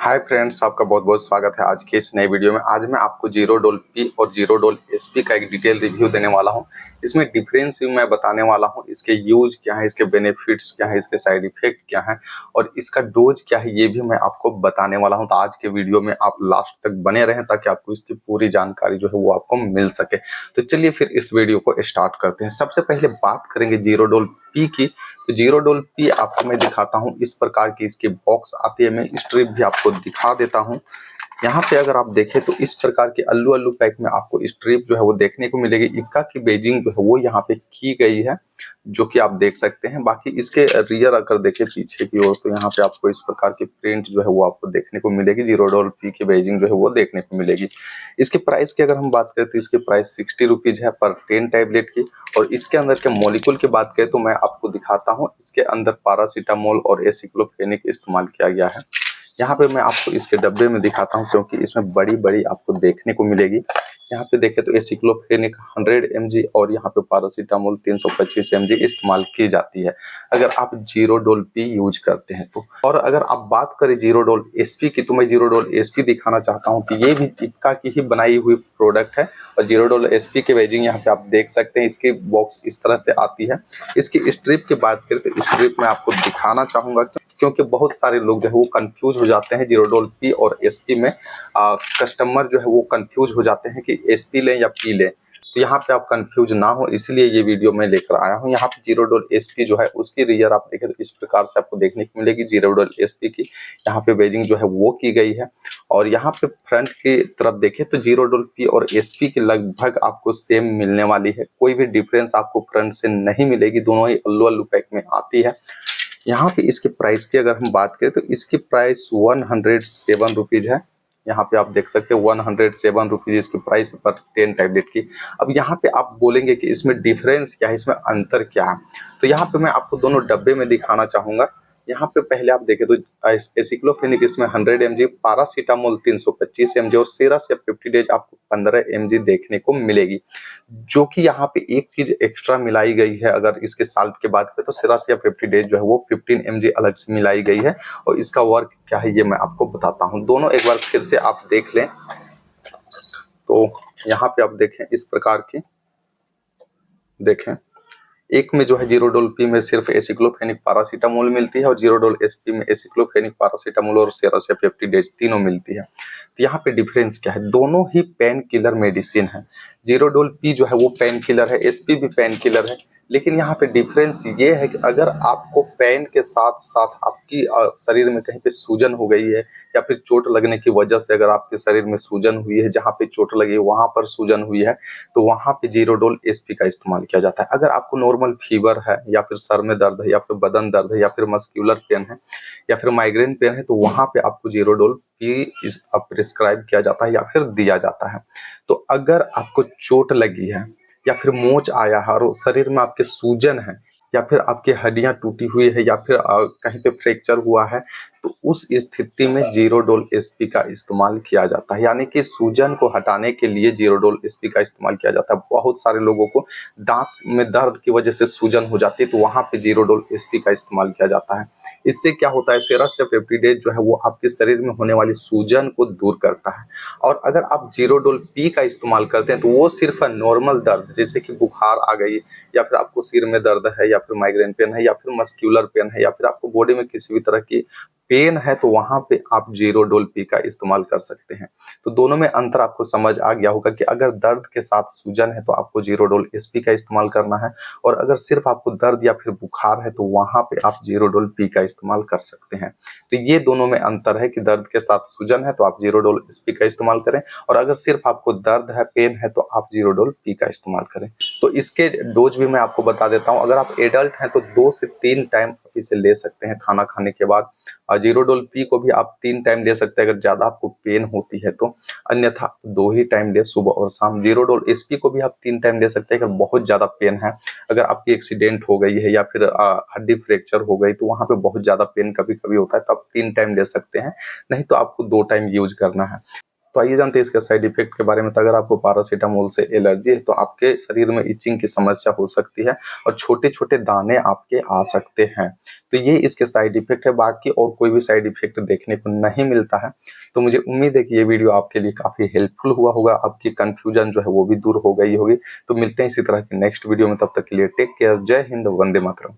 Hi friends, आपका बहुत बहुत स्वागत है आज के इस नए वीडियो में। आज मैं आपको जीरोडोल पी और जीरोडोल एसपी का एक डिटेल रिव्यू देने वाला हूं। इसमें डिफरेंस भी मैं बताने वाला हूं, इसके यूज क्या है, इसके बेनिफिट्स क्या है, इसके साइड इफेक्ट क्या है और इसका डोज क्या है, ये भी मैं आपको बताने वाला हूं। तो आज के वीडियो में आप लास्ट तक बने रहें ताकि आपको इसकी पूरी जानकारी जो है वो आपको मिल सके। तो चलिए फिर इस वीडियो को स्टार्ट करते हैं। सबसे पहले बात करेंगे जीरोडोल पी की। तो जीरोडोल पी आपको मैं दिखाता हूं, इस प्रकार की इसकी बॉक्स आती है। मैं स्ट्रिप भी आपको दिखा देता हूं। यहाँ पे अगर आप देखें तो इस प्रकार के अल्लू अल्लू पैक में आपको स्ट्रिप जो है वो देखने को मिलेगी। इक्का की बेजिंग जो है वो यहाँ पे की गई है, जो कि आप देख सकते हैं। बाकी इसके रियर अगर देखें पीछे की ओर, तो यहाँ पे आपको इस प्रकार की प्रिंट जो है वो आपको देखने को मिलेगी। जीरोडोल पी की बेजिंग जो है वो देखने को मिलेगी। इसके प्राइस की अगर हम बात करें तो इसकी प्राइस 60 रुपीज है पर 10 टैबलेट की। और इसके अंदर के मॉलिक्यूल की बात करें तो मैं आपको दिखाता हूँ। इसके अंदर पैरासीटामोल और एसिक्लोफेनिक इस्तेमाल किया गया है। यहाँ पे मैं आपको इसके डब्बे में दिखाता हूँ, क्योंकि इसमें बड़ी बड़ी आपको देखने को मिलेगी। यहाँ पे देखें तो एसिक्लोफेनिक 100 mg और यहाँ पे पैरासीटामोल 325 mg इस्तेमाल की जाती है अगर आप जीरोडोल पी यूज करते हैं तो। और अगर आप बात करें जीरोडोल एसपी की, तो मैं जीरोडोल एसपी दिखाना चाहता हूँ कि ये भी इक्का की ही बनाई हुई प्रोडक्ट है। और जीरोडोल एसपी के बेजिंग यहाँ पे आप देख सकते हैं। इसकी बॉक्स इस तरह से आती है। इसकी स्ट्रिप की बात करें तो स्ट्रिप मैं आपको दिखाना चाहूंगा, क्योंकि बहुत सारे लोग जो है वो कंफ्यूज हो जाते हैं जीरोडोल पी और एसपी में। कस्टमर जो है वो कंफ्यूज हो जाते हैं कि एसपी लें या पी लें। तो यहाँ पे आप कंफ्यूज ना हो, इसलिए ये वीडियो मैं लेकर आया हूँ। यहाँ पे जीरोडोल एसपी जो है उसकी रियर आप देखें तो इस प्रकार से आपको देखने को मिलेगी। जीरोडोल एसपी की यहाँ पे बेजिंग जो है वो की गई है। और यहाँ पे फ्रंट की तरफ देखें तो जीरोडोल पी और एसपी की लगभग आपको सेम मिलने वाली है। कोई भी डिफरेंस आपको फ्रंट से नहीं मिलेगी, दोनों ही अल्लू अल्लू पैक में आती है। यहाँ पे इसके प्राइस की अगर हम बात करें तो इसकी प्राइस 107 रुपीज है। यहाँ पे आप देख सकते हैं 107 रुपीज इसकी प्राइस पर 10 टैबलेट की। अब यहाँ पे आप बोलेंगे कि इसमें डिफरेंस क्या है, इसमें अंतर क्या है। तो यहाँ पे मैं आपको दोनों डब्बे में दिखाना चाहूंगा। यहाँ पे पहले आप देखें तो एसिक्लोफेनिक इसमें 100 mg, पैरासीटामोल 325 mg और सेरस या 50 डेज आपको 15 mg देखने को मिलेगी। जो कि यहाँ पे एक चीज एक्स्ट्रा मिलाई गई है, अगर इसके साल्ट की बात करें तो सेरस या 50 डेज जो है वो 15 mg अलग से मिलाई गई है। और इसका वर्क क्या है ये मैं आपको बताता हूँ। दोनों एक बार फिर से आप देख लें। तो यहाँ पे आप देखें इस प्रकार की, देखें एक में जो है जीरोडोल पी में सिर्फ एसिक्लोफेनिक पैरासीटामोल मिलती है और जीरोडोल एसपी में एसिक्लोफेनिक पैरासीटामोल और सेरस या 50 डेज तीनों मिलती है। तो यहाँ पे डिफरेंस क्या है, दोनों ही पेन किलर मेडिसिन है। जीरोडोल पी जो है वो पेन किलर है, एसपी भी पेन किलर है। लेकिन यहाँ पे डिफरेंस ये है कि अगर आपको पेन के साथ साथ आपकी शरीर में कहीं पे सूजन हो गई है या फिर चोट लगने की वजह से अगर आपके शरीर में सूजन हुई है, जहाँ पे चोट लगी है वहां पर सूजन हुई है, तो वहां पे जीरोडोल एसपी का इस्तेमाल किया जाता है। अगर आपको नॉर्मल फीवर है या फिर सर में दर्द है या फिर बदन दर्द है या फिर मस्क्यूलर पेन है या फिर माइग्रेन पेन है, तो वहां पे आपको जीरोडोल पी प्रिस्क्राइब किया जाता है या फिर दिया जाता है। तो अगर आपको चोट लगी है या फिर मोच आया है और शरीर में आपके सूजन है या फिर आपकी हड्डियां टूटी हुई है या फिर कहीं पे फ्रैक्चर हुआ है, तो उस स्थिति में जीरोडोल एसपी का इस्तेमाल किया जाता है। यानी कि सूजन को हटाने के लिए जीरोडोल एसपी का इस्तेमाल किया जाता है। बहुत सारे लोगों को दांत में दर्द की वजह से सूजन हो जाती है, तो वहां पे जीरोडोल एसपी का इस्तेमाल किया जाता है। इससे क्या होता है, सेरस या 50 डेज जो है वो आपके शरीर में होने वाली सूजन को दूर करता है। और अगर आप जीरोडोल पी का इस्तेमाल करते हैं तो वो सिर्फ नॉर्मल दर्द, जैसे कि बुखार आ गई या फिर आपको सिर में दर्द है या फिर माइग्रेन पेन है या फिर मस्क्यूलर पेन है या फिर आपको बॉडी में किसी भी तरह की पेन है, तो वहां पे आप जीरोडोल पी का इस्तेमाल कर सकते हैं। तो दोनों में अंतर आपको समझ आ गया होगा कि अगर दर्द के साथ सूजन है तो आपको जीरोडोल एसपी का इस्तेमाल करना है, और अगर सिर्फ आपको दर्द या फिर बुखार है तो वहां पे आप जीरोडोल पी का इस्तेमाल कर सकते हैं। तो ये दोनों में अंतर है कि दर्द के साथ सूजन है तो आप जीरोडोल एसपी का इस्तेमाल करें, और अगर सिर्फ आपको दर्द है, पेन है, तो आप जीरोडोल पी का इस्तेमाल करें। तो इसके डोज भी मैं आपको बता देता हूँ। अगर आप एडल्ट हैं तो 2 से 3 टाइम इसे ले सकते हैं खाना खाने के बाद। जीरोडोल पी को भी आप 3 टाइम ले सकते हैं अगर ज्यादा आपको पेन होती है तो, अन्यथा 2 ही टाइम ले, सुबह और शाम। जीरोडोल एसपी को भी आप 3 टाइम ले सकते हैं अगर बहुत ज्यादा पेन है, अगर आपकी एक्सीडेंट हो गई है या फिर हड्डी फ्रैक्चर हो गई तो वहां पे बहुत ज्यादा पेन कभी कभी होता है, तो आप 3 टाइम ले सकते हैं, नहीं तो आपको 2 टाइम यूज करना है। तो आइए जानते हैं इसके साइड इफेक्ट के बारे में। तो अगर आपको पैरासीटामोल से एलर्जी है तो आपके शरीर में इचिंग की समस्या हो सकती है और छोटे-छोटे दाने आपके आ सकते हैं। तो ये इसके साइड इफेक्ट है, बाकी और कोई भी साइड इफेक्ट देखने को नहीं मिलता है। तो मुझे उम्मीद है कि ये वीडियो आपके लिए काफ़ी हेल्पफुल हुआ होगा, आपकी कन्फ्यूजन जो है वो भी दूर हो गई होगी। तो मिलते हैं इसी तरह के नेक्स्ट वीडियो में, तब तक के लिए टेक केयर, जय हिंद, वंदे मातरम।